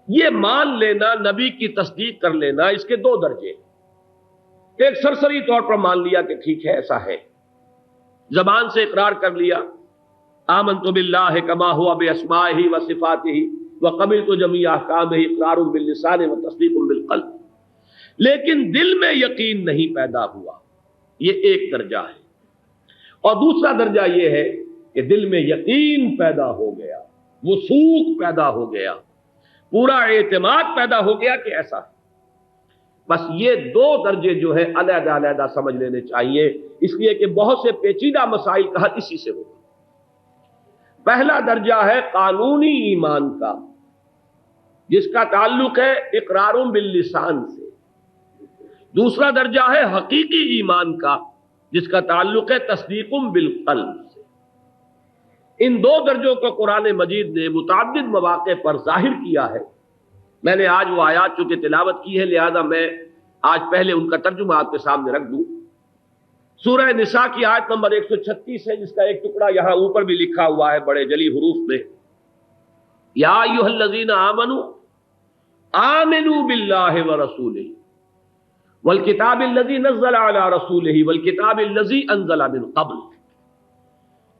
یہ مان لینا، نبی کی تصدیق کر لینا، اس کے دو درجے. ایک سرسری طور پر مان لیا کہ ٹھیک ہے ایسا ہے، زبان سے اقرار کر لیا، آمنت باللہ کما ہوا باسمائہ وصفاتہ وقبلت جمیع احکامہ، اقرار باللسان وتصدیق بالقلب، لیکن دل میں یقین نہیں پیدا ہوا. یہ ایک درجہ ہے. اور دوسرا درجہ یہ ہے کہ دل میں یقین پیدا ہو گیا، وثوق پیدا ہو گیا، پورا اعتماد پیدا ہو گیا کہ ایسا ہے. بس یہ دو درجے جو ہے علیحدہ علیحدہ سمجھ لینے چاہیے، اس لیے کہ بہت سے پیچیدہ مسائل کا حل اسی سے ہوگا. پہلا درجہ ہے قانونی ایمان کا، جس کا تعلق ہے اقرار باللسان سے. دوسرا درجہ ہے حقیقی ایمان کا، جس کا تعلق ہے تصدیق بالقلب سے. ان دو درجوں کو قرآن مجید نے متعدد مواقع پر ظاہر کیا ہے. میں نے آج وہ آیات چونکہ تلاوت کی ہے، لہذا میں آج پہلے ان کا ترجمہ آپ کے سامنے رکھ دوں. سورہ نساء کی آیت نمبر 136 ہے، جس کا ایک ٹکڑا یہاں اوپر بھی لکھا ہوا ہے بڑے جلی حروف میں. یا ایھا الذین آمنوا آمنوا باللہ ورسولہ والکتاب الذی نزل علی رسولہ والکتاب الذی انزل من قبل.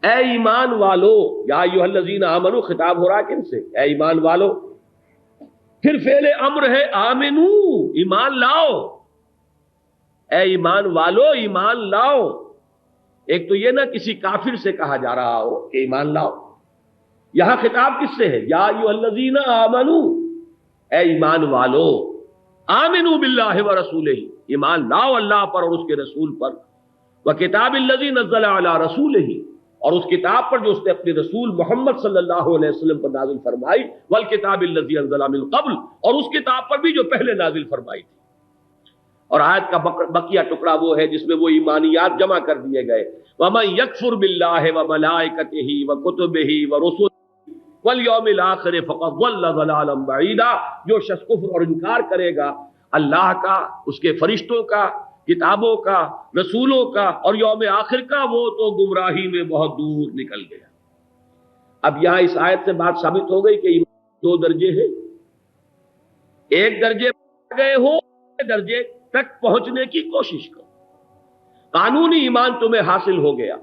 اے ایمان والو، یا ایھا الذین آمنوا خطاب ہو رہا کن سے؟ اے ایمان والو. پھر فعل امر ہے آمنو، ایمان لاؤ. اے ایمان والو ایمان لاؤ. ایک تو یہ نہ کسی کافر سے کہا جا رہا ہو کہ ایمان لاؤ، یہاں خطاب کس سے ہے؟ یا ایھا الذین آمنو، اے ایمان والو، آمنو باللہ ورسولہ، ایمان لاؤ اللہ پر اور اس کے رسول پر، وکتاب الذی نزل علی رسولہ، اور اس کتاب پر جو اس نے اپنے رسول محمد صلی اللہ علیہ وسلم پر نازل فرمائی، والکتاب الذی انزل من قبل، اور اس کتاب پر بھی جو پہلے نازل فرمائی تھی. اور آیت کا بقیہ ٹکڑا وہ ہے جس میں وہ ایمانیات جمع کر دیے گئے. وَمَن يَكْفُرْ بِاللَّهِ وَمَلَائِكَتِهِ وَكُتُبِهِ وَرُسُلِهِ وَالْيَوْمِ الْآخِرِ فَقَدْ ضَلَّ ضَلَالًا بَعِيدًا. جو شخص کفر اور انکار کرے گا اللہ کا، اس کے فرشتوں کا، کتابوں کا، رسولوں کا اور یوم آخر کا، وہ تو گمراہی میں بہت دور نکل گیا. اب یہاں اس آیت سے بات ثابت ہو گئی کہ ایمان دو درجے ہیں. ایک درجے گئے ہو، درجے تک پہنچنے کی کوشش کرو. قانونی ایمان تمہیں حاصل ہو گیا.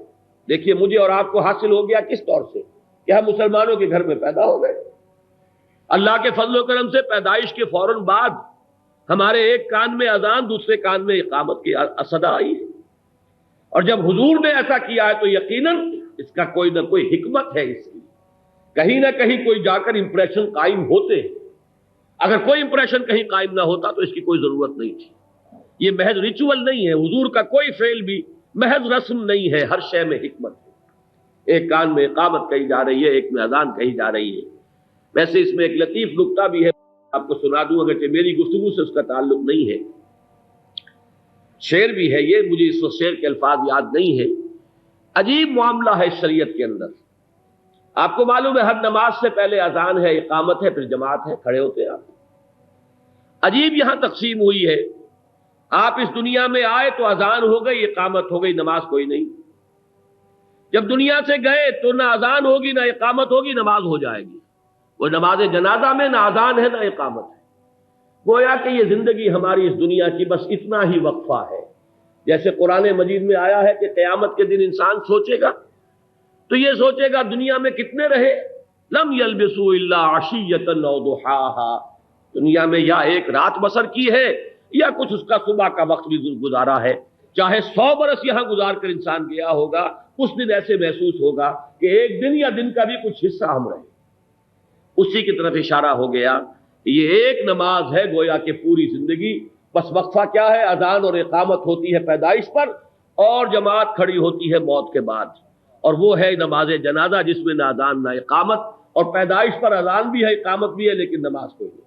دیکھیے مجھے اور آپ کو حاصل ہو گیا کس طور سے کہ ہم مسلمانوں کے گھر میں پیدا ہو گئے. اللہ کے فضل و کرم سے پیدائش کے فوراً بعد ہمارے ایک کان میں اذان، دوسرے کان میں اقامت کی صدا آئی ہے. اور جب حضور نے ایسا کیا ہے تو یقیناً اس کا کوئی نہ کوئی حکمت ہے. اس کی کہیں نہ کہیں کوئی جا کر امپریشن قائم ہوتے ہیں. اگر کوئی امپریشن کہیں قائم نہ ہوتا تو اس کی کوئی ضرورت نہیں تھی. یہ محض ریچول نہیں ہے، حضور کا کوئی فعل بھی محض رسم نہیں ہے، ہر شے میں حکمت ہے. ایک کان میں اقامت کہی جا رہی ہے، ایک میں اذان کہی جا رہی ہے. ویسے اس میں ایک لطیف نکتہ بھی ہے، آپ کو سنا دوں اگرچہ میری گفتگو سے اس کا تعلق نہیں ہے. شعر بھی ہے یہ، مجھے اس وقت شعر کے الفاظ یاد نہیں ہیں. عجیب معاملہ ہے شریعت کے اندر. آپ کو معلوم ہے ہر نماز سے پہلے اذان ہے، اقامت ہے، پھر جماعت ہے، کھڑے ہوتے ہیں آپ. عجیب یہاں تقسیم ہوئی ہے. آپ اس دنیا میں آئے تو اذان ہو گئی، اقامت ہو گئی، نماز کوئی نہیں. جب دنیا سے گئے تو نہ اذان ہوگی نہ اقامت ہوگی، نماز ہو جائے گی. وہ نماز جنازہ میں نہ اذان ہے نہ اقامت ہے. گویا کہ یہ زندگی ہماری اس دنیا کی بس اتنا ہی وقفہ ہے. جیسے قرآن مجید میں آیا ہے کہ قیامت کے دن انسان سوچے گا تو یہ سوچے گا دنیا میں کتنے رہے. لم یلبسوا الا عشیۃ او ضحاها، دنیا میں یا ایک رات بسر کی ہے یا کچھ اس کا صبح کا وقت بھی گزارا ہے. چاہے 100 برس یہاں گزار کر انسان گیا ہوگا، اس دن ایسے محسوس ہوگا کہ ایک دن یا دن کا بھی کچھ حصہ ہم رہے. اسی کی طرف اشارہ ہو گیا. یہ ایک نماز ہے گویا کہ پوری زندگی. بس وقفہ کیا ہے؟ اذان اور اقامت ہوتی ہے پیدائش پر اور جماعت کھڑی ہوتی ہے موت کے بعد. اور وہ ہے نماز جنازہ جس میں نہ اذان نہ اقامت، اور پیدائش پر اذان بھی ہے اقامت بھی ہے لیکن نماز کوئی نہیں.